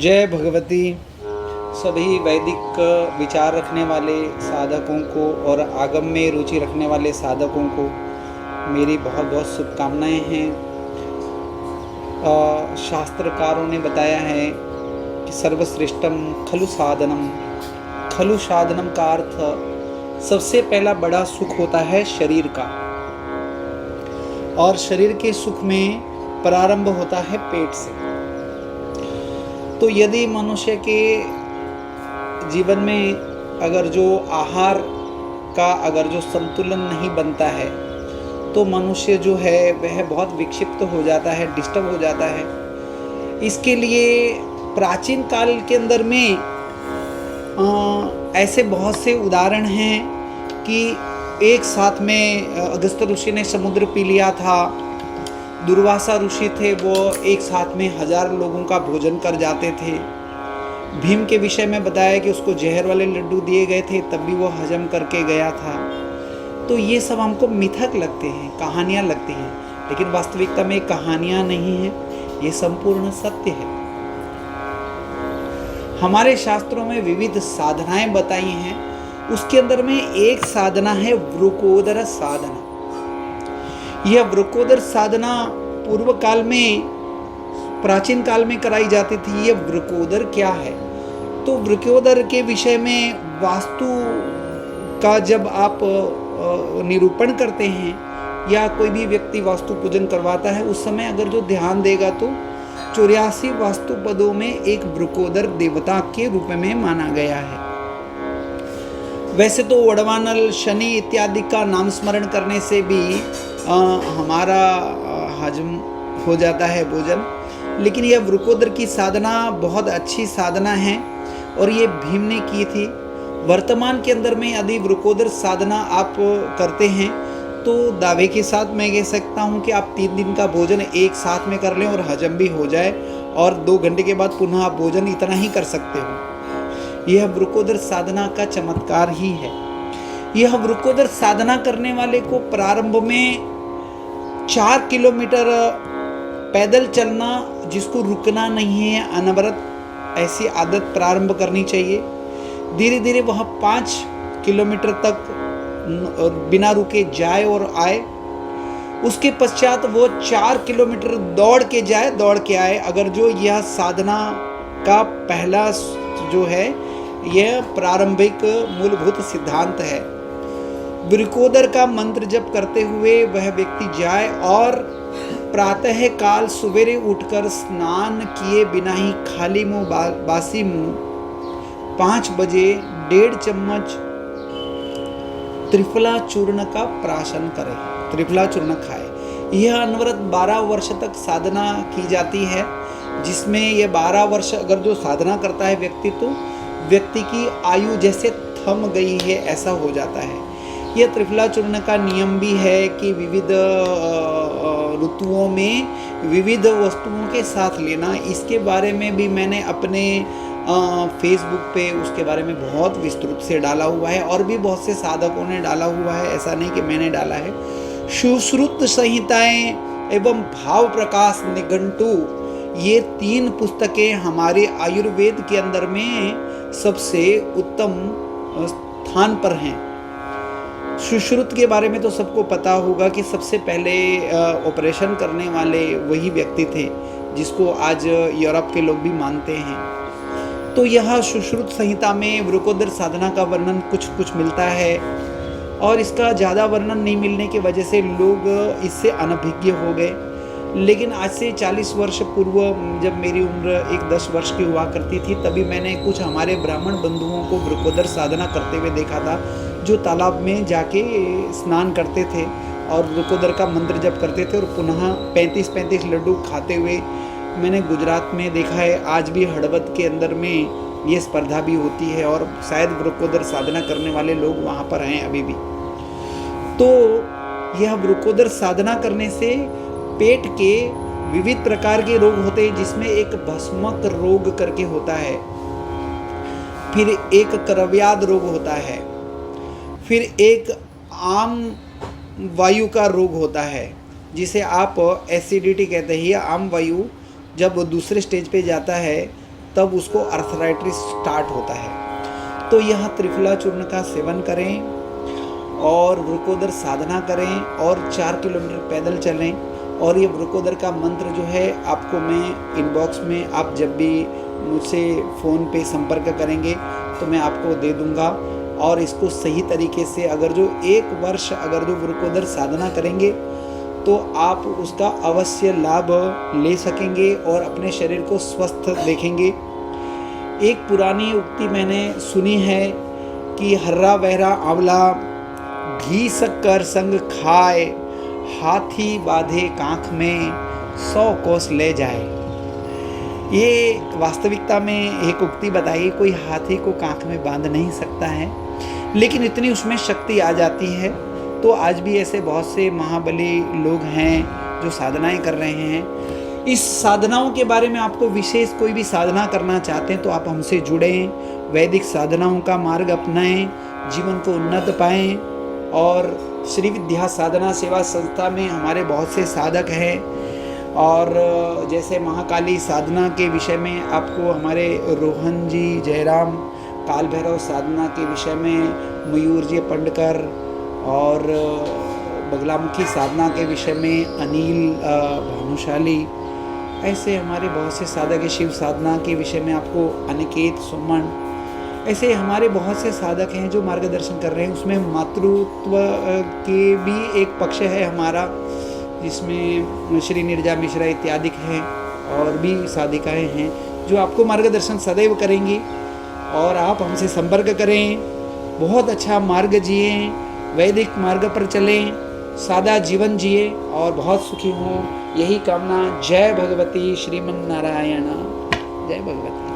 जय भगवती। सभी वैदिक विचार रखने वाले साधकों को और आगम में रुचि रखने वाले साधकों को मेरी बहुत बहुत शुभकामनाएं हैं। शास्त्रकारों ने बताया है कि सर्वश्रेष्ठम खलु साधनम। खलु साधनम का अर्थ सबसे पहला बड़ा सुख होता है शरीर का, और शरीर के सुख में प्रारंभ होता है पेट से। तो यदि मनुष्य के जीवन में अगर जो आहार का अगर जो संतुलन नहीं बनता है तो मनुष्य जो है वह बहुत विक्षिप्त हो जाता है, डिस्टर्ब हो जाता है। इसके लिए प्राचीन काल के अंदर में ऐसे बहुत से उदाहरण हैं कि एक साथ में अगस्त्य ऋषि ने समुद्र पी लिया था। दुर्वासा ऋषि थे, वो एक साथ में 1000 लोगों का भोजन कर जाते थे। भीम के विषय में बताया कि उसको जहर वाले लड्डू दिए गए थे, तब भी वो हजम करके गया था। तो ये सब हमको मिथक लगते हैं, कहानियाँ लगती हैं, लेकिन वास्तविकता में कहानियाँ नहीं हैं, ये संपूर्ण सत्य है। हमारे शास्त्रों में विविध साधनाएं बताई हैं, उसके अंदर में एक साधना है वृकोदर साधना। यह वृकोदर साधना पूर्व काल में, प्राचीन काल में कराई जाती थी। यह वृकोदर क्या है? तो वृकोदर के विषय में वास्तु का जब आप निरूपण करते हैं या कोई भी व्यक्ति वास्तु पूजन करवाता है, उस समय अगर जो ध्यान देगा तो 84 वास्तु पदों में एक वृकोदर देवता के रूप में माना गया है। वैसे तो वड़वानल, शनि इत्यादि का नाम स्मरण करने से भी हमारा हजम हो जाता है भोजन, लेकिन यह वृकोदर की साधना बहुत अच्छी साधना है और ये भीम ने की थी। वर्तमान के अंदर में यदि वृकोदर साधना आप करते हैं तो दावे के साथ मैं कह सकता हूँ कि आप 3 दिन का भोजन एक साथ में कर लें और हजम भी हो जाए, और 2 घंटे के बाद पुनः आप भोजन इतना ही कर सकते हो। यह वृकोदर साधना का चमत्कार ही है। यह वृकोदर साधना करने वाले को प्रारंभ में 4 किलोमीटर पैदल चलना, जिसको रुकना नहीं है, अनवरत ऐसी आदत प्रारंभ करनी चाहिए। धीरे धीरे वह 5 किलोमीटर तक बिना रुके जाए और आए। उसके पश्चात वो 4 किलोमीटर दौड़ के जाए, दौड़ के आए। अगर जो यह साधना का पहला जो है, यह प्रारंभिक मूलभूत सिद्धांत है। वृकोदर का मंत्र जप करते हुए वह व्यक्ति जाए और प्रातः काल सवेरे उठकर स्नान किए बिना ही खाली मुंह, बासी मुंह 5 बजे 1.5 चम्मच त्रिफला चूर्ण का प्राशन करे, त्रिफला चूर्ण खाए। यह अनवरत 12 वर्ष तक साधना की जाती है, जिसमें यह 12 वर्ष अगर जो साधना करता है व्यक्ति, तो व्यक्ति की आयु जैसे थम गई है ऐसा हो जाता है। यह त्रिफला चूर्ण का नियम भी है कि विविध ऋतुओं में विविध वस्तुओं के साथ लेना। इसके बारे में भी मैंने अपने फेसबुक पे उसके बारे में बहुत विस्तृत से डाला हुआ है, और भी बहुत से साधकों ने डाला हुआ है, ऐसा नहीं कि मैंने डाला है। सुश्रुत संहिताएं एवं भाव प्रकाश निघंटु, ये 3 पुस्तकें हमारे आयुर्वेद के अंदर में सबसे उत्तम स्थान पर हैं। सुश्रुत के बारे में तो सबको पता होगा कि सबसे पहले ऑपरेशन करने वाले वही व्यक्ति थे, जिसको आज यूरोप के लोग भी मानते हैं। तो यह सुश्रुत संहिता में वृकोदर साधना का वर्णन कुछ कुछ मिलता है, और इसका ज़्यादा वर्णन नहीं मिलने की वजह से लोग इससे अनभिज्ञ हो गए। लेकिन आज से 40 वर्ष पूर्व, जब मेरी उम्र 10 वर्ष की हुआ करती थी, तभी मैंने कुछ हमारे ब्राह्मण बंधुओं को वृकोदर साधना करते हुए देखा था, जो तालाब में जाके स्नान करते थे और वृकोदर का मंत्र जप करते थे, और पुनः 35-35 लड्डू खाते हुए मैंने गुजरात में देखा है। आज भी हड़वद के अंदर में ये स्पर्धा भी होती है, और शायद वृकोदर साधना करने वाले लोग वहाँ पर हैं अभी भी। तो यह वृकोदर साधना करने से पेट के विविध प्रकार के रोग होते हैं, जिसमें एक भस्मक रोग करके होता है, फिर एक करव्याध रोग होता है, फिर एक आम वायु का रोग होता है, जिसे आप एसिडिटी कहते हैं। यह आम वायु जब दूसरे स्टेज पे जाता है तब उसको अर्थराइटिस स्टार्ट होता है। तो यह त्रिफला चूर्ण का सेवन करें और वृकोदर साधना करें और 4 किलोमीटर पैदल चलें। और ये वृकोदर का मंत्र जो है आपको मैं इनबॉक्स में, आप जब भी मुझसे फ़ोन पे संपर्क करेंगे तो मैं आपको दे दूंगा। और इसको सही तरीके से अगर जो 1 वर्ष अगर जो वृकोदर साधना करेंगे तो आप उसका अवश्य लाभ ले सकेंगे और अपने शरीर को स्वस्थ देखेंगे। एक पुरानी उक्ति मैंने सुनी है कि हर्रा बहरा आंवला घी शक्कर संग खाए, हाथी बांधे कांख में 100 कोस ले जाए। ये वास्तविकता में एक उक्ति बताई, कोई हाथी को कांख में बांध नहीं सकता है, लेकिन इतनी उसमें शक्ति आ जाती है। तो आज भी ऐसे बहुत से महाबली लोग हैं जो साधनाएं कर रहे हैं। इस साधनाओं के बारे में आपको विशेष कोई भी साधना करना चाहते हैं तो आप हमसे जुड़ें, वैदिक साधनाओं का मार्ग अपनाएं, जीवन को उन्नत पाएं। और श्री विद्या साधना सेवा संस्था में हमारे बहुत से साधक हैं। और जैसे महाकाली साधना के विषय में आपको हमारे रोहन जी जयराम, काल भैरव साधना के विषय में मयूर जी पंडकर, और बगलामुखी साधना के विषय में अनिल भानुशाली, ऐसे हमारे बहुत से साधक हैं। शिव साधना के विषय में आपको अनिकेत सुमन, ऐसे हमारे बहुत से साधक हैं जो मार्गदर्शन कर रहे हैं। उसमें मातृत्व के भी एक पक्ष है हमारा, जिसमें श्री नीरजा मिश्रा इत्यादि हैं और भी साधिकाएं हैं जो आपको मार्गदर्शन सदैव करेंगी। और आप हमसे संपर्क करें, बहुत अच्छा मार्ग जिए, वैदिक मार्ग पर चलें, सादा जीवन जिए और बहुत सुखी हों, यही कामना। जय भगवती श्रीमन नारायण, जय भगवती।